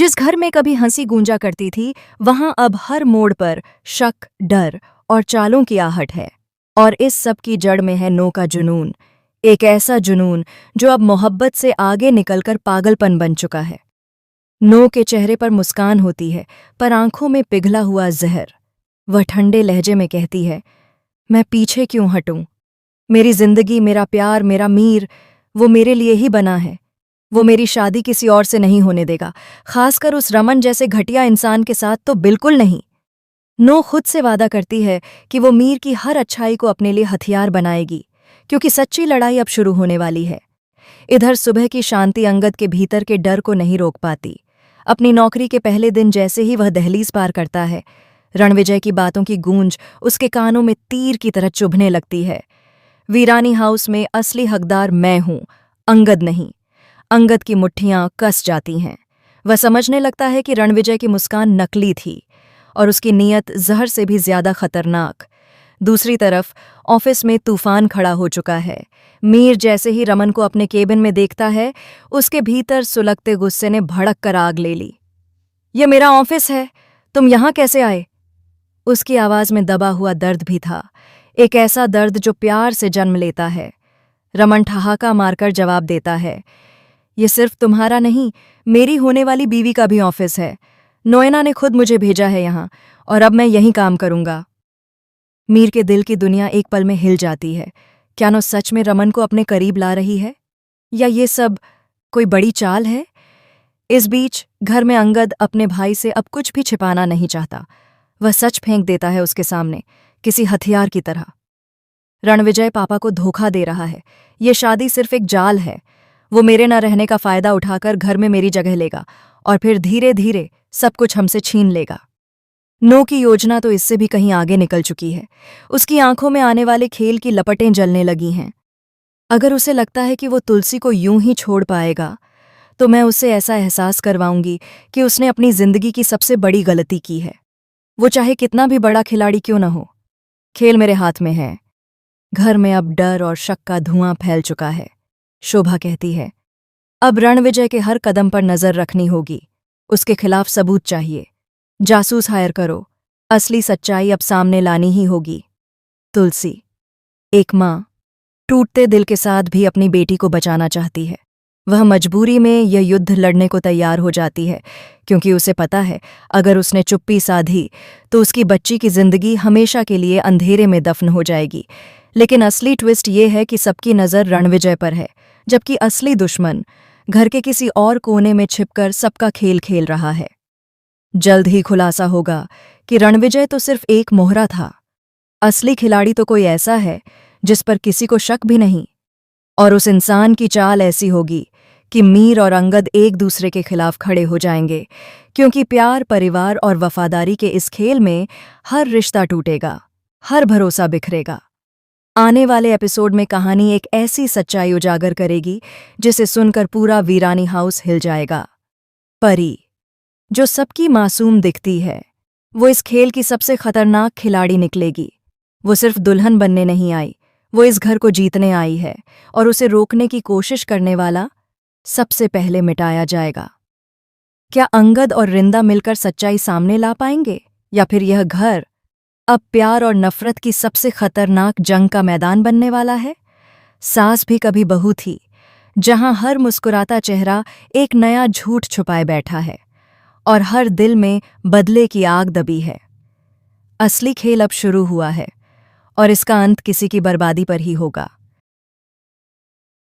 जिस घर में कभी हंसी गूंजा करती थी, वहां अब हर मोड़ पर शक, डर और चालों की आहट है। और इस सब की जड़ में है नो का जुनून, एक ऐसा जुनून जो अब मोहब्बत से आगे निकलकर पागलपन बन चुका है। नो के चेहरे पर मुस्कान होती है, पर आंखों में पिघला हुआ जहर। वह ठंडे लहजे में कहती है, मैं पीछे क्यों हटूं? मेरी जिंदगी, मेरा प्यार, मेरा मीर, वो मेरे लिए ही बना है। वो मेरी शादी किसी और से नहीं होने देगा, खासकर उस रमन जैसे घटिया इंसान के साथ तो बिल्कुल नहीं। नो खुद से वादा करती है कि वो मीर की हर अच्छाई को अपने लिए हथियार बनाएगी, क्योंकि सच्ची लड़ाई अब शुरू होने वाली है। इधर सुबह की शांति अंगद के भीतर के डर को नहीं रोक पाती। अपनी नौकरी के पहले दिन जैसे ही वह दहलीज पार करता है, रणविजय की बातों की गूंज उसके कानों में तीर की तरह चुभने लगती है। वीरानी हाउस में असली हकदार मैं हूं, अंगद नहीं। अंगद की मुट्ठियां कस जाती हैं। वह समझने लगता है कि रणविजय की मुस्कान नकली थी और उसकी नीयत जहर से भी ज्यादा खतरनाक। दूसरी तरफ ऑफिस में तूफान खड़ा हो चुका है। मीर जैसे ही रमन को अपने केबिन में देखता है, उसके भीतर सुलगते गुस्से ने भड़क कर आग ले ली। ये मेरा ऑफिस है, तुम यहां कैसे आए? उसकी आवाज में दबा हुआ दर्द भी था, एक ऐसा दर्द जो प्यार से जन्म लेता है। रमन ठहाका मारकर जवाब देता है, ये सिर्फ तुम्हारा नहीं, मेरी होने वाली बीवी का भी ऑफिस है। नोएना ने खुद मुझे भेजा है यहाँ, और अब मैं यहीं काम करूंगा। मीर के दिल की दुनिया एक पल में हिल जाती है। क्या नो सच में रमन को अपने करीब ला रही है, या ये सब कोई बड़ी चाल है? इस बीच घर में अंगद अपने भाई से अब कुछ भी छिपाना नहीं चाहता। वह सच फेंक देता है उसके सामने, किसी हथियार की तरह। रणविजय पापा को धोखा दे रहा है। ये शादी सिर्फ एक जाल है। वो मेरे न रहने का फायदा उठाकर घर में मेरी जगह लेगा और फिर धीरे धीरे सब कुछ हमसे छीन लेगा। नो की योजना तो इससे भी कहीं आगे निकल चुकी है। उसकी आंखों में आने वाले खेल की लपटें जलने लगी हैं। अगर उसे लगता है कि वो तुलसी को यूं ही छोड़ पाएगा, तो मैं उसे ऐसा एहसास करवाऊंगी कि उसने अपनी जिंदगी की सबसे बड़ी गलती की है। वो चाहे कितना भी बड़ा खिलाड़ी क्यों न हो, खेल मेरे हाथ में है। घर में अब डर और शक का धुआं फैल चुका है। शोभा कहती है, अब रणविजय के हर कदम पर नजर रखनी होगी। उसके खिलाफ सबूत चाहिए। जासूस हायर करो। असली सच्चाई अब सामने लानी ही होगी। तुलसी, एक माँ, टूटते दिल के साथ भी अपनी बेटी को बचाना चाहती है। वह मजबूरी में यह युद्ध लड़ने को तैयार हो जाती है, क्योंकि उसे पता है अगर उसने चुप्पी साधी तो उसकी बच्ची की जिंदगी हमेशा के लिए अंधेरे में दफन हो जाएगी। लेकिन असली ट्विस्ट ये है कि सबकी नज़र रणविजय पर है, जबकि असली दुश्मन घर के किसी और कोने में छिपकर सबका खेल खेल रहा है। जल्द ही खुलासा होगा कि रणविजय तो सिर्फ एक मोहरा था। असली खिलाड़ी तो कोई ऐसा है जिस पर किसी को शक भी नहीं। और उस इंसान की चाल ऐसी होगी कि मीर और अंगद एक दूसरे के खिलाफ खड़े हो जाएंगे, क्योंकि प्यार, परिवार और वफादारी के इस खेल में हर रिश्ता टूटेगा, हर भरोसा बिखरेगा। आने वाले एपिसोड में कहानी एक ऐसी सच्चाई उजागर करेगी जिसे सुनकर पूरा वीरानी हाउस हिल जाएगा। परी, जो सबकी मासूम दिखती है, वो इस खेल की सबसे खतरनाक खिलाड़ी निकलेगी। वो सिर्फ दुल्हन बनने नहीं आई, वो इस घर को जीतने आई है, और उसे रोकने की कोशिश करने वाला सबसे पहले मिटाया जाएगा। क्या अंगद और रिंदा मिलकर सच्चाई सामने ला पाएंगे, या फिर यह घर अब प्यार और नफरत की सबसे खतरनाक जंग का मैदान बनने वाला है? सास भी कभी बहू थी, जहां हर मुस्कुराता चेहरा एक नया झूठ छुपाए बैठा है और हर दिल में बदले की आग दबी है। असली खेल अब शुरू हुआ है, और इसका अंत किसी की बर्बादी पर ही होगा।